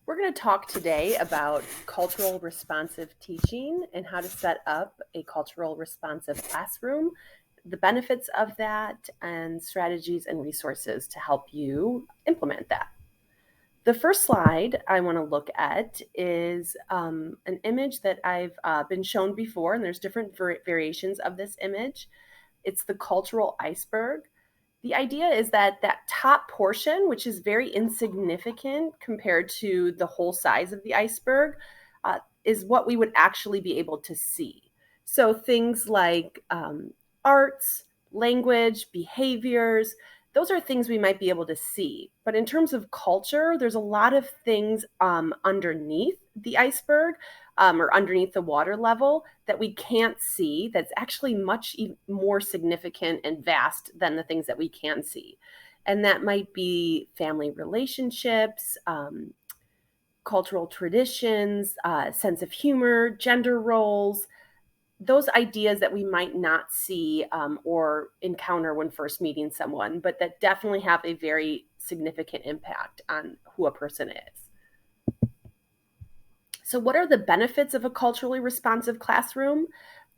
We're going to talk today about cultural responsive teaching and how to set up a cultural responsive classroom, the benefits of that, and strategies and resources to help you implement that. The first slide I want to look at is an image that I've been shown before, and there's different variations of this image. It's the cultural iceberg. The idea is that that top portion, which is very insignificant compared to the whole size of the iceberg, is what we would actually be able to see. So things like arts, language, behaviors, those are things we might be able to see. But in terms of culture, there's a lot of things underneath the iceberg or underneath the water level that we can't see that's actually much more significant and vast than the things that we can see. And that might be family relationships, cultural traditions, sense of humor, gender roles, those ideas that we might not see or encounter when first meeting someone, but that definitely have a very significant impact on who a person is. So, what are the benefits of a culturally responsive classroom?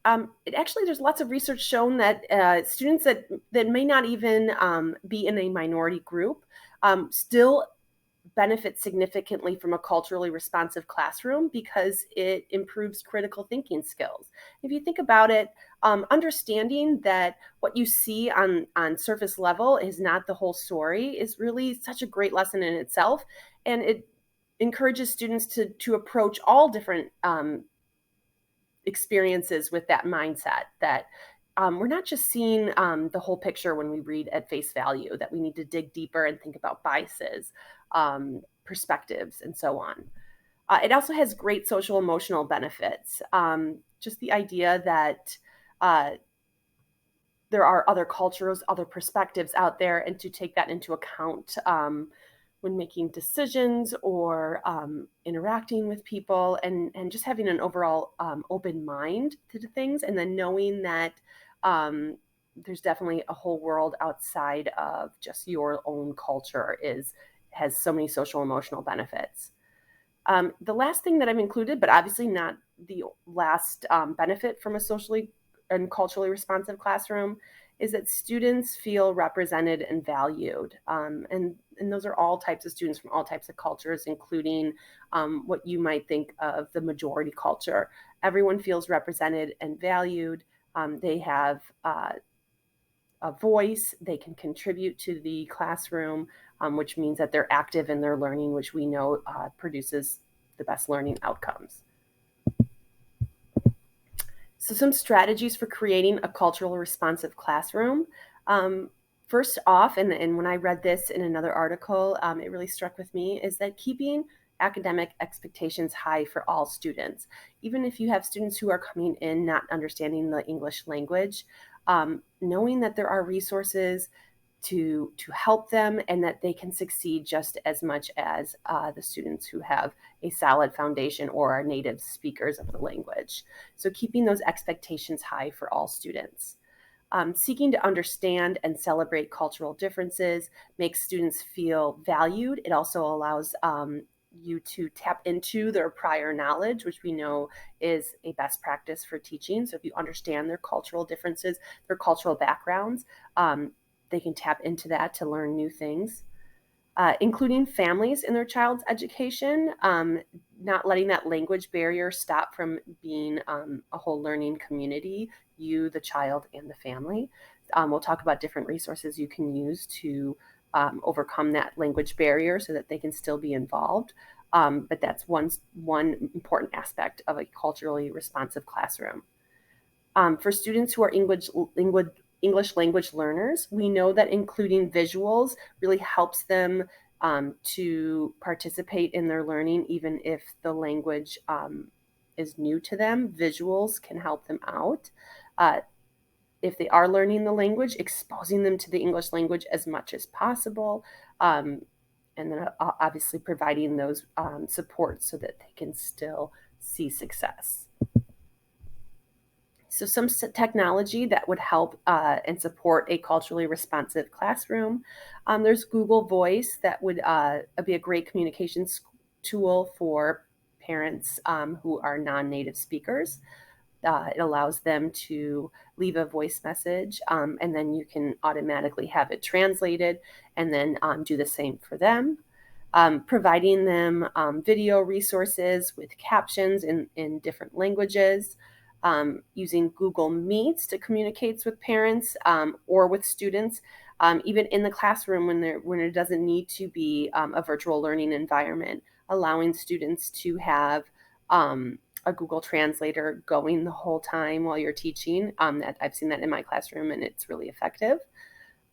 There's lots of research shown that students that may not even be in a minority group still benefit significantly from a culturally responsive classroom because it improves critical thinking skills. If you think about it, understanding that what you see on surface level is not the whole story is really such a great lesson in itself. And it encourages students to approach all different experiences with that mindset that we're not just seeing the whole picture when we read at face value, that we need to dig deeper and think about biases, perspectives, and so on. It also has great social emotional benefits. Just the idea that uh, there are other cultures, other perspectives out there, and to take that into account when making decisions or interacting with people, and just having an overall open mind to things, and then knowing that there's definitely a whole world outside of just your own culture has so many social emotional benefits. The last thing that I've included, but obviously not the last benefit from a socially and culturally responsive classroom, is that students feel represented and valued. And those are all types of students from all types of cultures, including what you might think of the majority culture. Everyone feels represented and valued. They have a voice, they can contribute to the classroom, which means that they're active in their learning, which we know produces the best learning outcomes. So, some strategies for creating a culturally responsive classroom. First off, and when I read this in another article, it really struck with me, is that keeping academic expectations high for all students. Even if you have students who are coming in not understanding the English language, knowing that there are resources to help them and that they can succeed just as much as the students who have a solid foundation or are native speakers of the language. So keeping those expectations high for all students. Seeking to understand and celebrate cultural differences makes students feel valued. It also allows you to tap into their prior knowledge, which we know is a best practice for teaching. So if you understand their cultural differences, their cultural backgrounds, they can tap into that to learn new things. Including families in their child's education, not letting that language barrier stop from being a whole learning community, you, the child, and the family. We'll talk about different resources you can use to overcome that language barrier so that they can still be involved. But that's one important aspect of a culturally responsive classroom. For students who are English language learners, we know that including visuals really helps them to participate in their learning, even if the language is new to them. Visuals can help them out. If they are learning the language, exposing them to the English language as much as possible. And then obviously providing those supports so that they can still see success. So some technology that would help and support a culturally responsive classroom. There's Google Voice that would be a great communications tool for parents who are non-native speakers. It allows them to leave a voice message, and then you can automatically have it translated and then do the same for them. Providing them video resources with captions in different languages, using Google Meets to communicate with parents or with students, even in the classroom when it doesn't need to be a virtual learning environment, allowing students to have a Google Translator going the whole time while you're teaching. That I've seen that in my classroom, and it's really effective.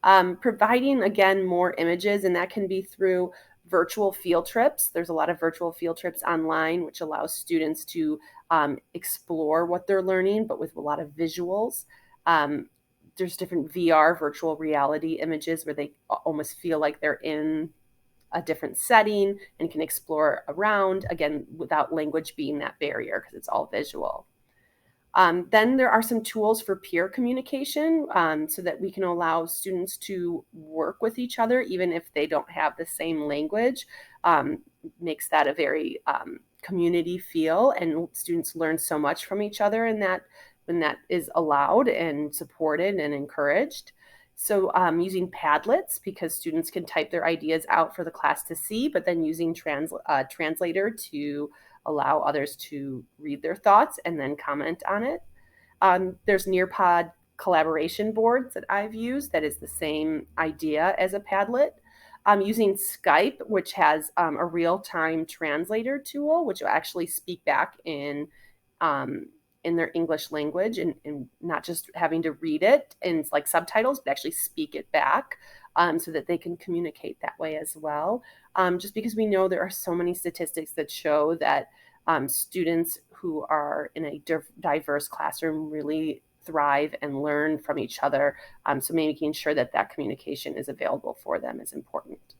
Providing, again, more images, and that can be through virtual field trips. There's a lot of virtual field trips online, which allows students to explore what they're learning, but with a lot of visuals. There's different VR, virtual reality images where they almost feel like they're in a different setting and can explore around, again, without language being that barrier because it's all visual. Then there are some tools for peer communication so that we can allow students to work with each other, even if they don't have the same language. Makes that a very community feel, and students learn so much from each other in that when that is allowed and supported and encouraged. So using Padlets, because students can type their ideas out for the class to see, but then using translator to allow others to read their thoughts and then comment on it. There's Nearpod collaboration boards that I've used that is the same idea as a Padlet. Using Skype, which has a real-time translator tool, which will actually speak back in their English language and not just having to read it in like subtitles, but actually speak it back so that they can communicate that way as well. Just because we know there are so many statistics that show that students who are in a diverse classroom really thrive and learn from each other. So making sure that that communication is available for them is important.